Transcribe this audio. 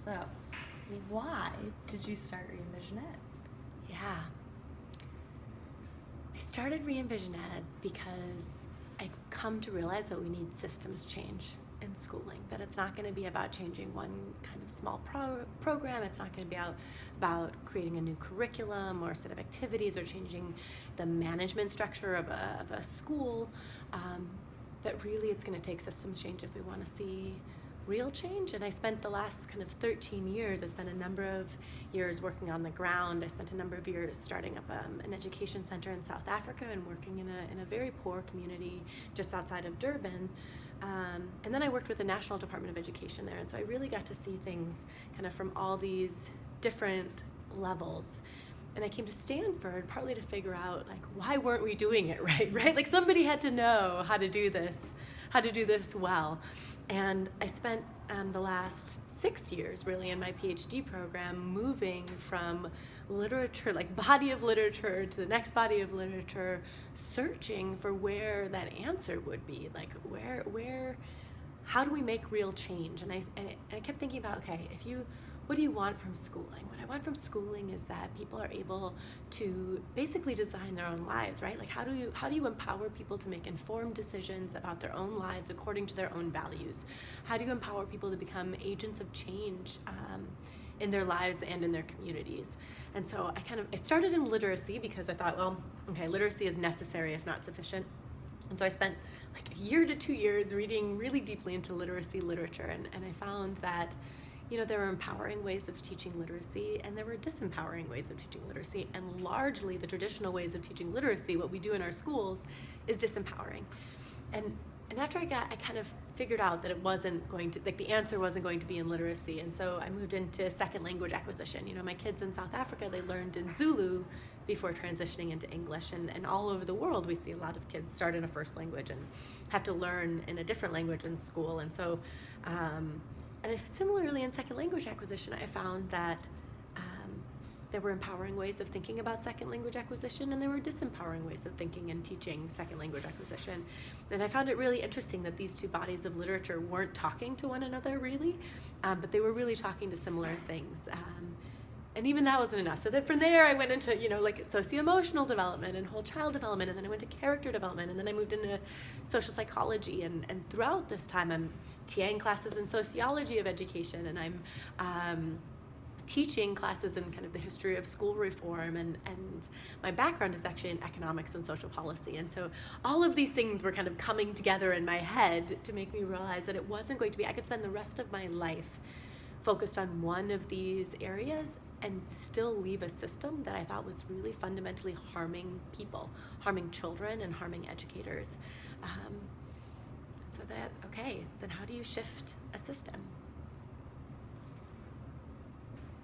So, why did you start REENVISIONED? Yeah. I started REENVISIONED because I come to realize that we need systems change in schooling, that it's not going to be about changing one kind of small program. It's not going to be about creating a new curriculum or a set of activities or changing the management structure of a school. That really it's going to take systems change if we want to see real change. And I spent the last kind of 13 years, I spent a number of years working on the ground. I spent a number of years starting up an education center in South Africa and working in a very poor community just outside of Durban. And then I worked with the National Department of Education there. And so I really got to see things kind of from all these different levels. And I came to Stanford partly to figure out, like, why weren't we doing it right? Like, somebody had to know how to do this well. And I spent the last 6 years really in my PhD program moving from literature, like body of literature, to the next body of literature, searching for where that answer would be, like how do we make real change? And I kept thinking about, okay, what do you want from schooling? What I want from schooling is that people are able to basically design their own lives, right? Like, how do you empower people to make informed decisions about their own lives according to their own values? How do you empower people to become agents of change in their lives and in their communities? And so I started in literacy because I thought, well, okay, literacy is necessary if not sufficient. And so I spent like a year to 2 years reading really deeply into literacy literature, and I found that there were empowering ways of teaching literacy and there were disempowering ways of teaching literacy, and largely the traditional ways of teaching literacy, what we do in our schools, is disempowering. And after I kind of figured out that it wasn't going to, like, the answer wasn't going to be in literacy, and so I moved into second language acquisition. My kids in South Africa, they learned in Zulu before transitioning into English, and all over the world we see a lot of kids start in a first language and have to learn in a different language in school. And so and similarly in second language acquisition, I found that there were empowering ways of thinking about second language acquisition, and there were disempowering ways of thinking and teaching second language acquisition. And I found it really interesting that these two bodies of literature weren't talking to one another really, but they were really talking to similar things. And even that wasn't enough. So then from there I went into, like socio-emotional development and whole child development, and then I went to character development, and then I moved into social psychology. And throughout this time I'm TAing classes in sociology of education, and I'm teaching classes in kind of the history of school reform, and my background is actually in economics and social policy. And so all of these things were kind of coming together in my head to make me realize that it wasn't going to be, I could spend the rest of my life focused on one of these areas and still leave a system that I thought was really fundamentally harming people, harming children, and harming educators. So that, okay, then how do you shift a system?